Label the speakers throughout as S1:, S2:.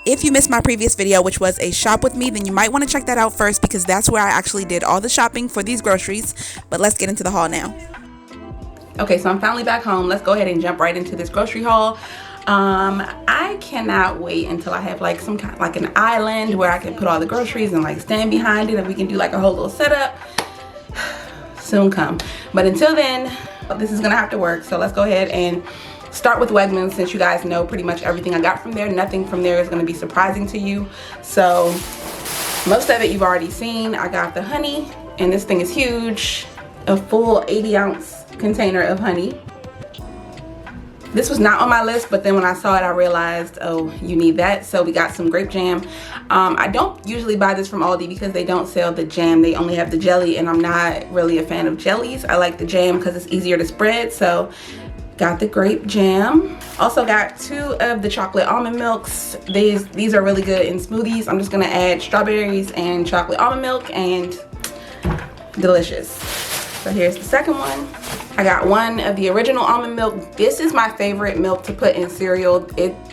S1: If you missed my previous video, which was a shop with me, then you might want to check that out first because that's where I actually did all the shopping for these groceries. But let's get into the haul now. Okay, so I'm finally back home. Let's go ahead and jump right into this grocery haul. I cannot wait until I have like some kind, like an island where I can put all the groceries and like stand behind it and we can do like a whole little setup. Soon come. But until then, this is gonna have to work. So let's go ahead and start with Wegmans, since you guys know pretty much everything I got from there. Nothing from there is gonna be surprising to you. So most of it you've already seen. I got the honey, and this thing is huge. A full 80-ounce container of honey. This was not on my list, but then when I saw it, I realized, oh, you need that. So we got some grape jam. I don't usually buy this from Aldi because they don't sell the jam. They only have the jelly, and I'm not really a fan of jellies. I like the jam because it's easier to spread. So got the grape jam. Also got 2 of the chocolate almond milks. These are really good in smoothies. I'm just gonna add strawberries and chocolate almond milk, and delicious. So here's the second one. I got 1 of the original almond milk. This is my favorite milk to put in cereal.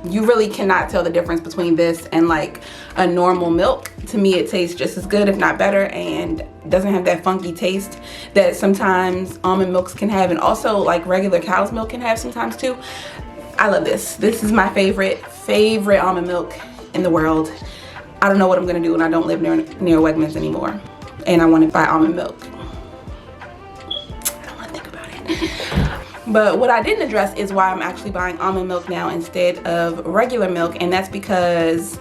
S1: You really cannot tell the difference between this and like a normal milk. To me, it tastes just as good, if not better, and doesn't have that funky taste that sometimes almond milks can have, and also like regular cow's milk can have sometimes too. I love this. This is my favorite almond milk in the world. I don't know what I'm gonna do when I don't live near Wegmans anymore and I want to buy almond milk. But what I didn't address is why I'm actually buying almond milk now instead of regular milk, and that's because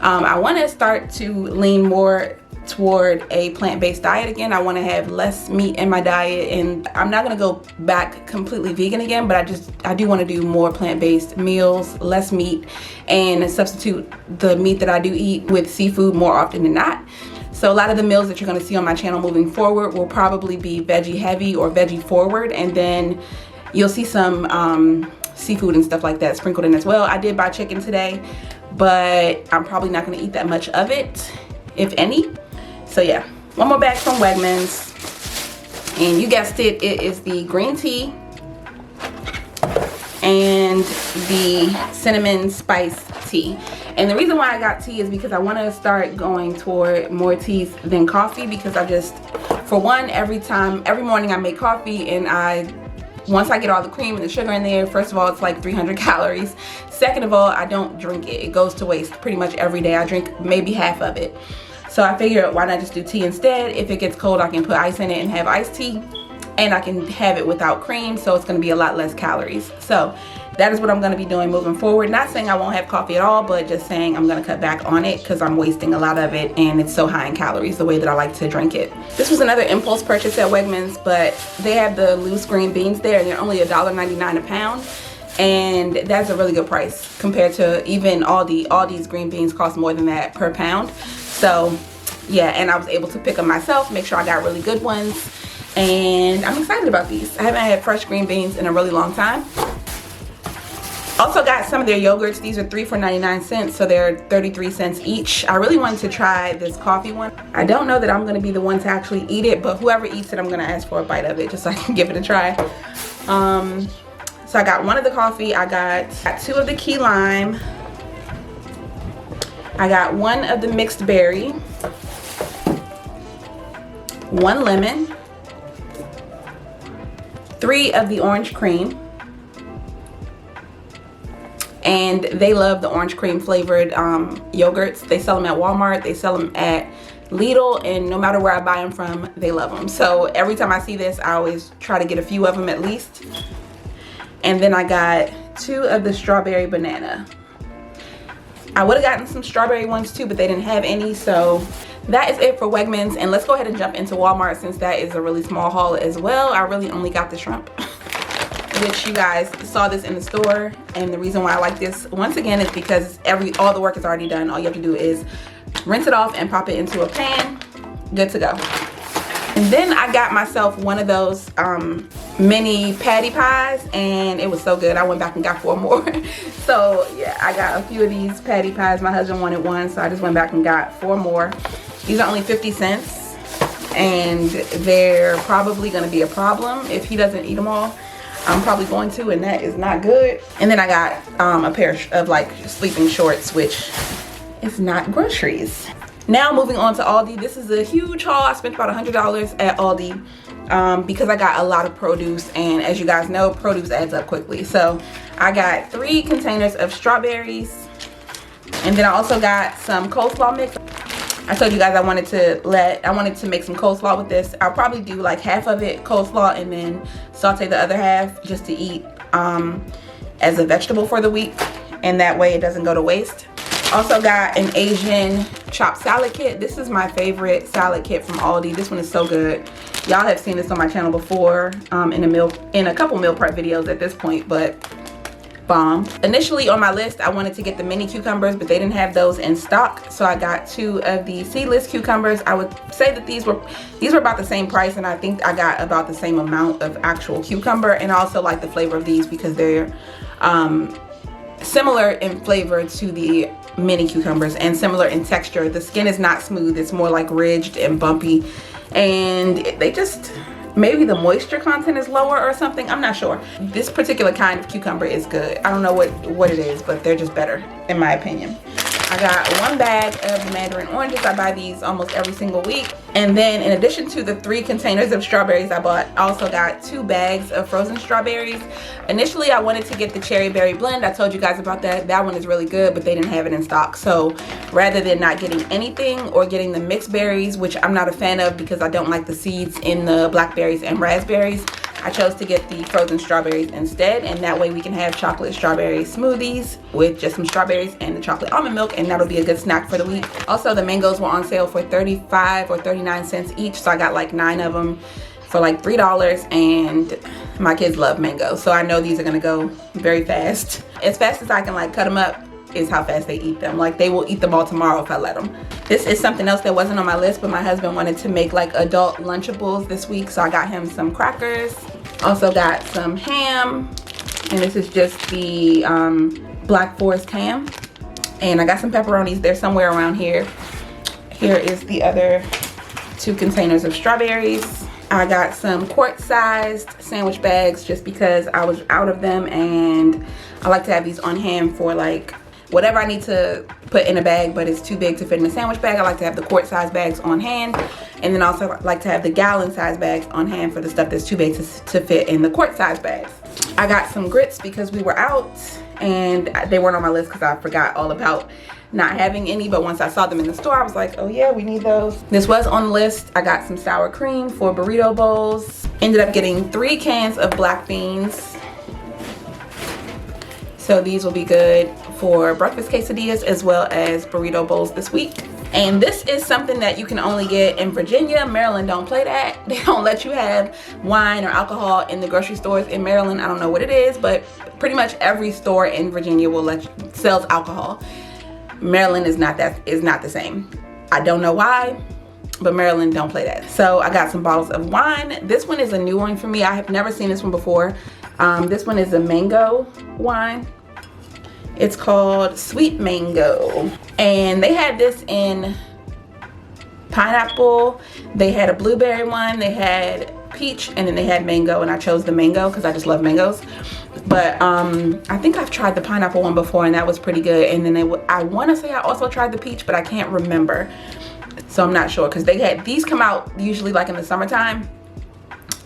S1: I want to start to lean more toward a plant-based diet again. I want to have less meat in my diet, and I'm not going to go back completely vegan again, but I do want to do more plant-based meals, less meat, and substitute the meat that I do eat with seafood more often than not. So a lot of the meals that you're going to see on my channel moving forward will probably be veggie heavy or veggie forward, and then you'll see some seafood and stuff like that sprinkled in as well. I did buy chicken today, but I'm probably not going to eat that much of it, if any. So yeah, 1 more bag from Wegmans, and you guessed it, it is the green tea and the cinnamon spice tea. And the reason why I got tea is because I want to start going toward more teas than coffee, because I just, for one, every morning I make coffee, and once I get all the cream and the sugar in there, first of all, it's like 300 calories. Second of all, I don't drink it. It goes to waste pretty much every day. I drink maybe half of it. So I figured, why not just do tea instead? If it gets cold, I can put ice in it and have iced tea, and I can have it without cream, so it's going to be a lot less calories. So that is what I'm going to be doing moving forward. Not saying I won't have coffee at all, but just saying I'm going to cut back on it because I'm wasting a lot of it, and it's so high in calories the way that I like to drink it. This was another impulse purchase at Wegmans, but they have the loose green beans there, and they're only $1.99 a pound. And that's a really good price compared to even Aldi. Aldi's green beans cost more than that per pound. So yeah, and I was able to pick them myself, make sure I got really good ones. And I'm excited about these. I haven't had fresh green beans in a really long time. Also got some of their yogurts. These are 3 for 99 cents, so they're 33 cents each. I really wanted to try this coffee one. I don't know that I'm going to be the one to actually eat it, but whoever eats it, I'm going to ask for a bite of it just so I can give it a try. So I got 1 of the coffee. I got 2 of the key lime. I got 1 of the mixed berry. 1 lemon. 3 of the orange cream. And they love the orange cream flavored yogurts. They sell them at Walmart. They sell them at Lidl, and no matter where I buy them from, they love them. So every time I see this, I always try to get a few of them at least. And then I got 2 of the strawberry banana. I would have gotten some strawberry ones too, but they didn't have any. So that is it for Wegmans. And let's go ahead and jump into Walmart, since that is a really small haul as well. I really only got the shrimp, which you guys saw this in the store. And the reason why I like this, once again, is because all the work is already done. All you have to do is rinse it off and pop it into a pan. Good to go. And then I got myself 1 of those mini patty pies, and it was so good. I went back and got 4 more. So yeah, I got a few of these patty pies. My husband wanted 1, so I just went back and got 4 more. These are only 50 cents, and they're probably gonna be a problem if he doesn't eat them all. I'm probably going to, and that is not good. And then I got a pair of like sleeping shorts, which is not groceries. Now moving on to Aldi. This is a huge haul. I spent about $100 at Aldi because I got a lot of produce, and as you guys know, produce adds up quickly. So I got 3 containers of strawberries, and then I also got some coleslaw mix. I told you guys I wanted to make some coleslaw with this. I'll probably do like half of it coleslaw and then saute the other half just to eat as a vegetable for the week, and that way it doesn't go to waste. Also got an Asian chopped salad kit. This is my favorite salad kit from Aldi. This one is so good. Y'all have seen this on my channel before in a couple meal prep videos at this point, but bomb. Initially on my list, I wanted to get the mini cucumbers, but they didn't have those in stock, so I got 2 of the seedless cucumbers. I would say that these were about the same price, and I think I got about the same amount of actual cucumber. And I also like the flavor of these because they're similar in flavor to the mini cucumbers and similar in texture. The skin is not smooth, it's more like ridged and bumpy, and they just, maybe the moisture content is lower or something, I'm not sure. This particular kind of cucumber is good. I don't know what it is, but they're just better in my opinion. I got 1 bag of the mandarin oranges. I buy these almost every single week. And then in addition to the 3 containers of strawberries I bought, I also got 2 bags of frozen strawberries. Initially I wanted to get the cherry berry blend. I told you guys about that. That one is really good, but they didn't have it in stock. So rather than not getting anything or getting the mixed berries, which I'm not a fan of because I don't like the seeds in the blackberries and raspberries, I chose to get the frozen strawberries instead, and that way we can have chocolate strawberry smoothies with just some strawberries and the chocolate almond milk, and that'll be a good snack for the week. Also, the mangoes were on sale for 35 or 39 cents each, so I got like 9 of them for like $3, and my kids love mangoes, so I know these are gonna go very fast. As fast as I can like cut them up is how fast they eat them. Like they will eat them all tomorrow if I let them. This is something else that wasn't on my list, but my husband wanted to make like adult Lunchables this week, so I got him some crackers. Also got some ham, and this is just the Black Forest ham. And I got some pepperonis. They're somewhere around here. Here is the other 2 containers of strawberries. I got some quart-sized sandwich bags just because I was out of them, and I like to have these on hand for like whatever I need to put in a bag, but it's too big to fit in a sandwich bag. I like to have the quart-size bags on hand, and then also like to have the gallon-size bags on hand for the stuff that's too big to fit in the quart-size bags. I got some grits because we were out, and they weren't on my list because I forgot all about not having any, but once I saw them in the store, I was like, oh yeah, we need those. This was on the list. I got some sour cream for burrito bowls. Ended up getting 3 cans of black beans. So these will be good for breakfast quesadillas as well as burrito bowls this week. And this is something that you can only get in Virginia. Maryland don't play that. They don't let you have wine or alcohol in the grocery stores in Maryland. I don't know what it is, but pretty much every store in Virginia will sells alcohol. Maryland is not the same. I don't know why, but Maryland don't play that. So I got some bottles of wine. This one is a new one for me. I have never seen this one before. This one is a mango wine. It's called Sweet Mango, and they had this in pineapple, they had a blueberry one, they had peach, and then they had mango, and I chose the mango because I just love mangoes. But I think I've tried the pineapple one before, and that was pretty good. And then I want to say I also tried the peach, but I can't remember, so I'm not sure, because these come out usually like in the summertime,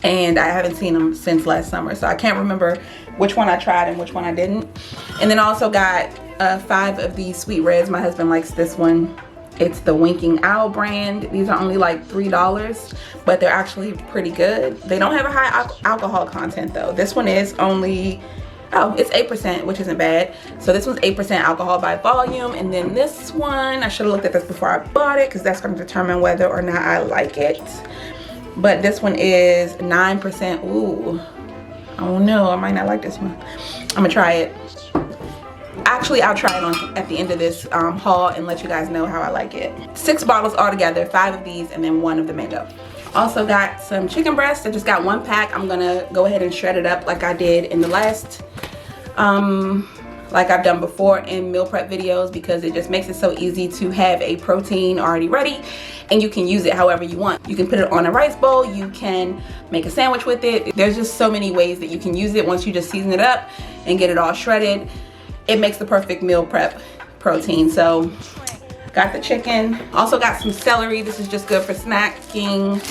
S1: and I haven't seen them since last summer, so I can't remember which one I tried and which one I didn't. And then I also got 5 of these sweet reds. My husband likes this one. It's the Winking Owl brand. These are only like $3, but they're actually pretty good. They don't have a high alcohol content though. This one is only, it's 8%, which isn't bad. So this one's 8% alcohol by volume. And then this one, I should have looked at this before I bought it, because that's going to determine whether or not I like it. But this one is 9%. Ooh, oh no, I might not like this one. I'm gonna try it. Actually, I'll try it at the end of this haul and let you guys know how I like it. 6 bottles altogether, 5 of these and then 1 of the mango. Also got some chicken breast. I just got 1 pack. I'm gonna go ahead and shred it up like I did in the last, like I've done before in meal prep videos, because it just makes it so easy to have a protein already ready, and you can use it however you want. You can put it on a rice bowl, you can make a sandwich with it. There's just so many ways that you can use it once you just season it up and get it all shredded. It makes the perfect meal prep protein. So Got the chicken. Also got some celery. This is just good for snacking.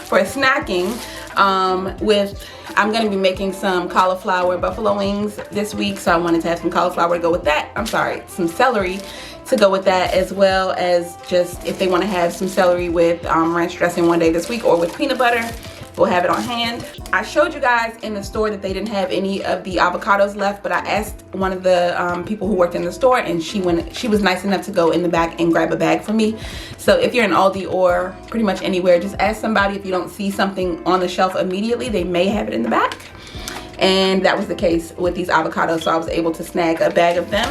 S1: For snacking. I'm gonna be making some cauliflower buffalo wings this week, so I wanted to have some cauliflower to go with that. I'm sorry, some celery to go with that, as well as just if they want to have some celery with ranch dressing one day this week, or with peanut butter, we'll have it on hand. I showed you guys in the store that they didn't have any of the avocados left, but I asked one of the people who worked in the store, and she was nice enough to go in the back and grab a bag for me. So if you're in Aldi or pretty much anywhere, just ask somebody. If you don't see something on the shelf immediately, they may have it in the back. And that was the case with these avocados, so I was able to snag a bag of them.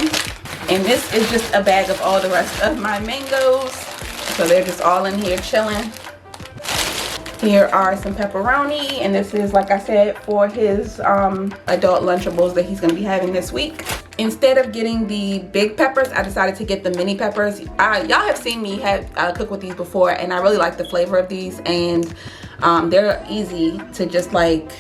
S1: And this is just a bag of all the rest of my mangoes. So they're just all in here chilling. Here are some pepperoni, and this is, like I said, for his adult Lunchables that he's going to be having this week. Instead of getting the big peppers, I decided to get the mini peppers. Y'all have seen me cook with these before, and I really like the flavor of these, and they're easy to just like,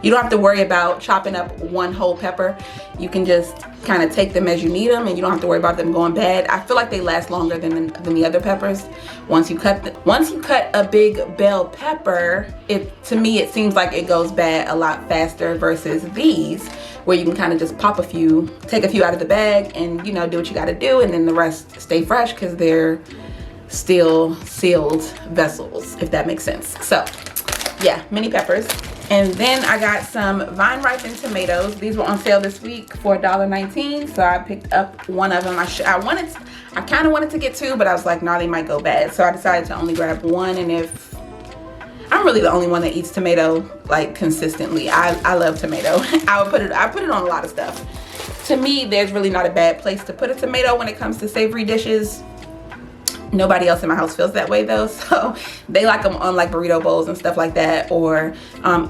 S1: you don't have to worry about chopping up one whole pepper. You can just kind of take them as you need them, and you don't have to worry about them going bad. I feel like they last longer than the other peppers. Once you cut a big bell pepper, to me it seems like it goes bad a lot faster versus these, where you can kind of just pop a few, take a few out of the bag, and, you know, do what you got to do, and then the rest stay fresh because they're still sealed vessels, if that makes sense. So yeah, mini peppers. And then I got some vine ripened tomatoes. These were on sale this week for $1.19, so I picked up one of them. I kind of wanted to get two, but I was like, nah, they might go bad. So I decided to only grab one. And if I'm really the only one that eats tomato like consistently, I love tomato. I put it on a lot of stuff. To me, there's really not a bad place to put a tomato when it comes to savory dishes. Nobody else in my house feels that way though, so they like them on like burrito bowls and stuff like that, or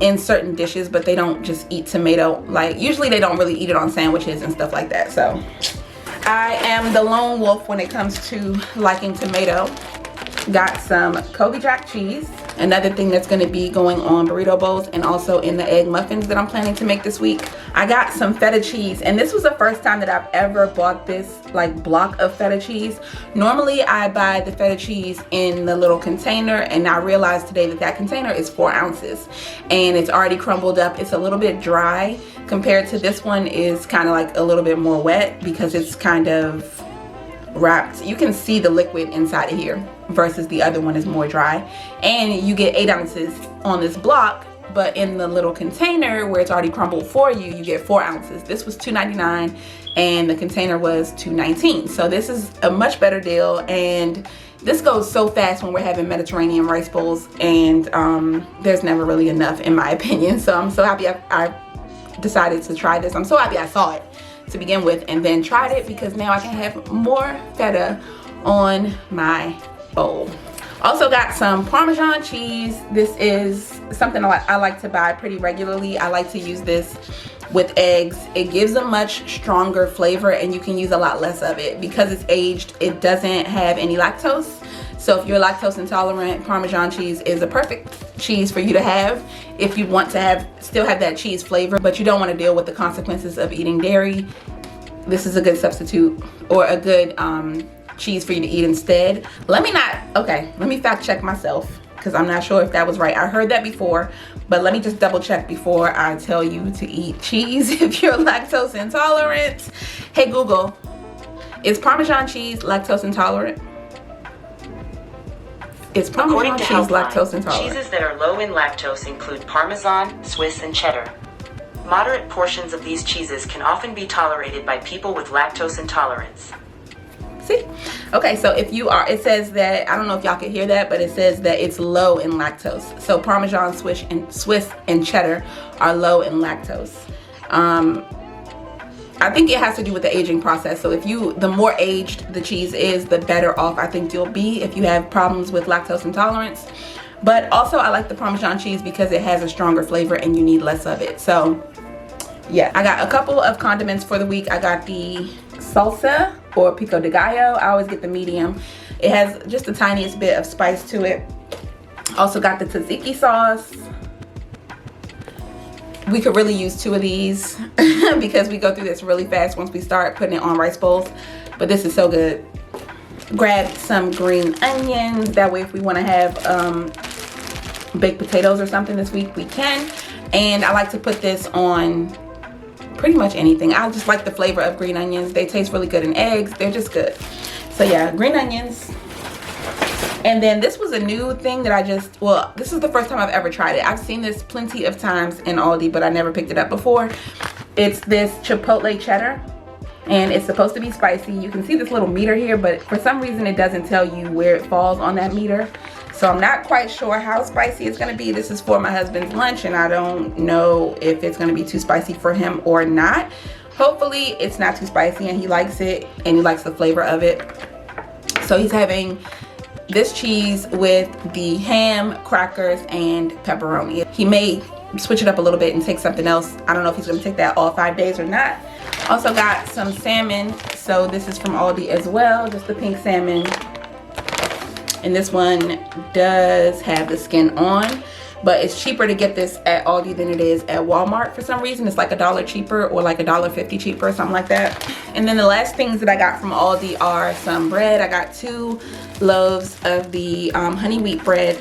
S1: in certain dishes, but they don't just eat tomato. Like, usually they don't really eat it on sandwiches and stuff like that. So I am the lone wolf when it comes to liking tomato. Got some Colby Jack cheese, another thing that's going to be going on burrito bowls and also in the egg muffins that I'm planning to make this week. I got some feta cheese, and this was the first time that I've ever bought this like block of feta cheese. Normally I buy the feta cheese in the little container, and I realized today that container is 4 ounces and it's already crumbled up. It's a little bit dry compared to this one is kind of like a little bit more wet because it's kind of wrapped. You can see the liquid inside of here versus the other one is more dry. And you get 8 ounces on this block, but in the little container where it's already crumbled for you, you get 4 ounces. This was $2.99 and the container was $2.19. So this is a much better deal, and this goes so fast when we're having Mediterranean rice bowls, and there's never really enough in my opinion. So I'm so happy I decided to try this. I'm so happy I saw it to begin with and then tried it, because now I can have more feta on my bowl. Also got some Parmesan cheese. This is something I like to buy pretty regularly. I like to use this with eggs. It gives a much stronger flavor, and you can use a lot less of it because it's aged. It doesn't have any lactose. So if you're lactose intolerant, Parmesan cheese is a perfect cheese for you to have if you want to still have that cheese flavor, but you don't want to deal with the consequences of eating dairy. This is a good substitute, or a good cheese for you to eat instead. Let me fact check myself, because I'm not sure if that was right. I heard that before, but let me just double check before I tell you to eat cheese if you're lactose intolerant. Hey Google, is Parmesan cheese lactose intolerant? Is Parmesan cheese lactose intolerant?
S2: Cheeses that are low in lactose include Parmesan, Swiss, and cheddar. Moderate portions of these cheeses can often be tolerated by people with lactose intolerance.
S1: See? Okay, so if you are, it says that, I don't know if y'all can hear that, but it says that it's low in lactose. So Parmesan, Swiss, and cheddar are low in lactose. I think it has to do with the aging process. So the more aged the cheese is, the better off I think you'll be if you have problems with lactose intolerance. But also I like the Parmesan cheese because it has a stronger flavor and you need less of it. So yeah, I got a couple of condiments for the week. I got the salsa, or pico de gallo. I always get the medium. It has just the tiniest bit of spice to it. Also got the tzatziki sauce. We could really use 2 of these because we go through this really fast once we start putting it on rice bowls. But this is so good. Grabbed some green onions. That way if we want to have baked potatoes or something this week, we can. And I like to put this on pretty much anything. I just like the flavor of green onions. They taste really good in eggs. They're just good. So yeah, green onions. And then this was a new thing that this is the first time I've ever tried it. I've seen this plenty of times in Aldi, but I never picked it up before. It's this Chipotle cheddar, and it's supposed to be spicy. You can see this little meter here, but for some reason it doesn't tell you where it falls on that meter. So I'm not quite sure how spicy it's gonna be. This is for my husband's lunch, and I don't know if it's gonna be too spicy for him or not. Hopefully it's not too spicy and he likes it, and he likes the flavor of it. So he's having this cheese with the ham, crackers, and pepperoni. He may switch it up a little bit and take something else. I don't know if he's gonna take that all 5 days or not. Also got some salmon. So this is from Aldi as well, just the pink salmon. And this one does have the skin on, but it's cheaper to get this at Aldi than it is at Walmart for some reason. It's like $1 cheaper or like $1.50 cheaper or something like that. And then the last things that I got from Aldi are some bread. I got 2 loaves of the honey wheat bread.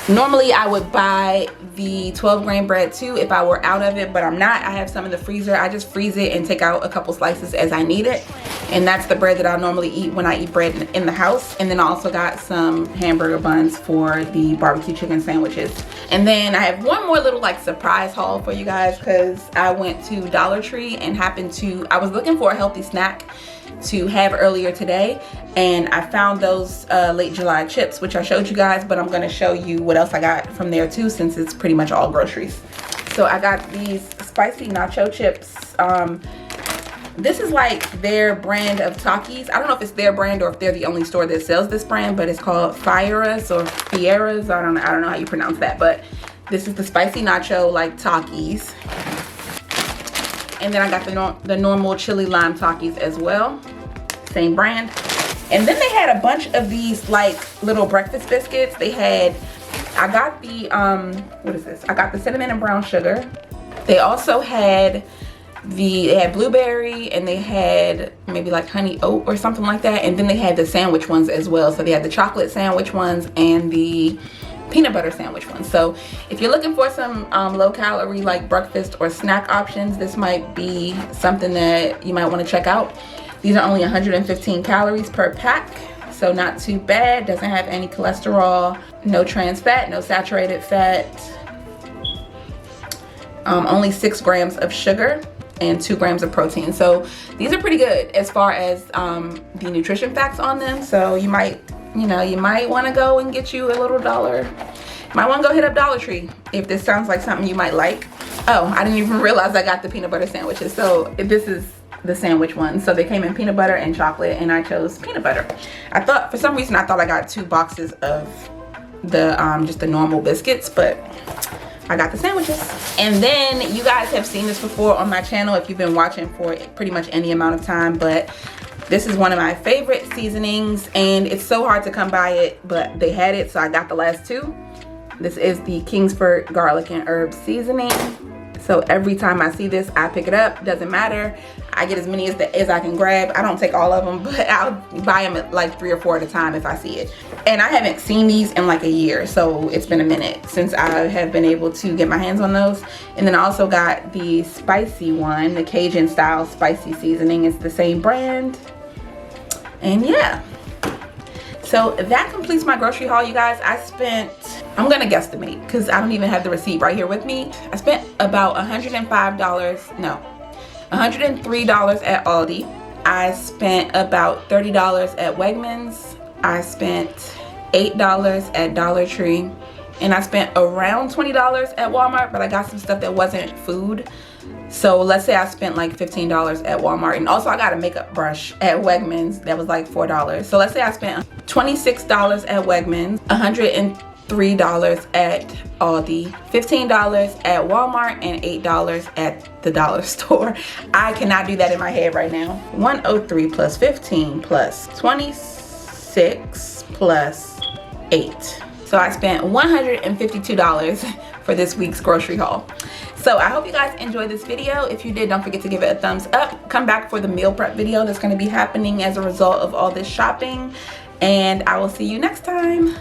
S1: Normally I would buy the 12-grain bread too if I were out of it, but I'm not. I have some in the freezer. I just freeze it and take out a couple slices as I need it. And that's the bread that I normally eat when I eat bread in the house. And then I also got some hamburger buns for the barbecue chicken sandwiches. And then I have one more little like surprise haul for you guys, because I went to Dollar Tree and I was looking for a healthy snack to have earlier today, and I found those late July chips, which I showed you guys, but I'm gonna show you what else I got from there too, since it's pretty much all groceries. So I got these spicy nacho chips. This is like their brand of Takis. I don't know if it's their brand or if they're the only store that sells this brand, but it's called Fieras or Fieras. I don't know how you pronounce that, but this is the spicy nacho like Takis. And then I got the normal chili lime Takis as well, same brand. And then they had a bunch of these like little breakfast biscuits. I got the what is this? I got the cinnamon and brown sugar. They also had blueberry, and they had maybe like honey oat or something like that. And then they had the sandwich ones as well. So they had the chocolate sandwich ones and the peanut butter sandwich ones. So if you're looking for some low calorie like breakfast or snack options, this might be something that you might want to check out. These are only 115 calories per pack, so not too bad. Doesn't have any cholesterol, no trans fat, no saturated fat, only 6 grams of sugar and 2 grams of protein. So these are pretty good as far as the nutrition facts on them. So you might want to go and get you a little dollar. You might want to go hit up Dollar Tree if this sounds like something you might like. Oh, I didn't even realize I got the peanut butter sandwiches. So this is the sandwich one. So they came in peanut butter and chocolate, and I chose peanut butter. For some reason I thought I got 2 boxes of the just the normal biscuits, but I got the sandwiches. And then you guys have seen this before on my channel if you've been watching for pretty much any amount of time, but this is one of my favorite seasonings, and it's so hard to come by it, but they had it, so I got the last 2. This is the Kingsford garlic and herb seasoning. So every time I see this, I pick it up. Doesn't matter. I get as many as I can grab. I don't take all of them, but I'll buy them at like 3 or 4 at a time if I see it. And I haven't seen these in like a year, so it's been a minute since I have been able to get my hands on those. And then I also got the spicy one, the Cajun style spicy seasoning. It's the same brand. And yeah, so that completes my grocery haul, you guys. I'm gonna guesstimate because I don't even have the receipt right here with me. I spent about $103 at Aldi. I spent about $30 at Wegmans. I spent $8 at Dollar Tree, and I spent around $20 at Walmart, but I got some stuff that wasn't food. So let's say I spent like $15 at Walmart, and also I got a makeup brush at Wegmans that was like $4. So let's say I spent $26 at Wegmans, $103 at Aldi, $15 at Walmart, and $8 at the dollar store. I cannot do that in my head right now. 103 plus 15 plus 26 plus 8. So I spent $152 for this week's grocery haul. So I hope you guys enjoyed this video. If you did, don't forget to give it a thumbs up. Come back for the meal prep video that's going to be happening as a result of all this shopping. And I will see you next time.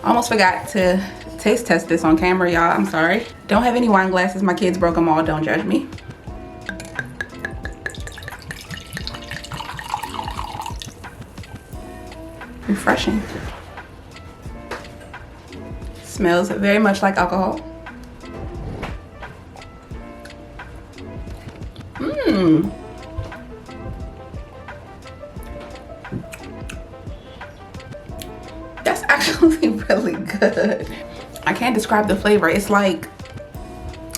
S1: Almost forgot to taste test this on camera, y'all. I'm sorry. Don't have any wine glasses. My kids broke them all. Don't judge me. Refreshing. Smells very much like alcohol. That's actually really good. I can't describe the flavor. It's like,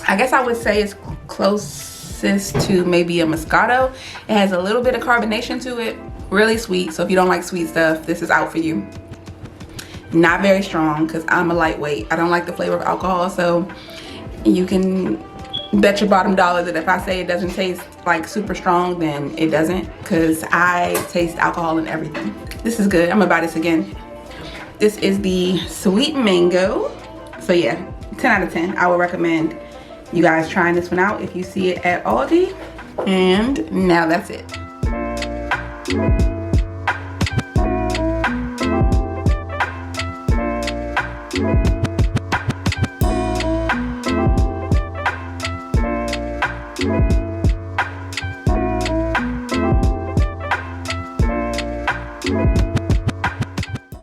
S1: I guess I would say it's closest to maybe a Moscato. It has a little bit of carbonation to it. Really sweet. So if you don't like sweet stuff, this is out for you. Not very strong because I'm a lightweight. I don't like the flavor of alcohol, so you can bet your bottom dollar that if I say it doesn't taste like super strong, then it doesn't, because I taste alcohol in everything. This is good. I'm gonna buy this again. This is the sweet mango. So yeah, 10 out of 10. I would recommend you guys trying this one out if you see it at Aldi. And now that's it. Thank you.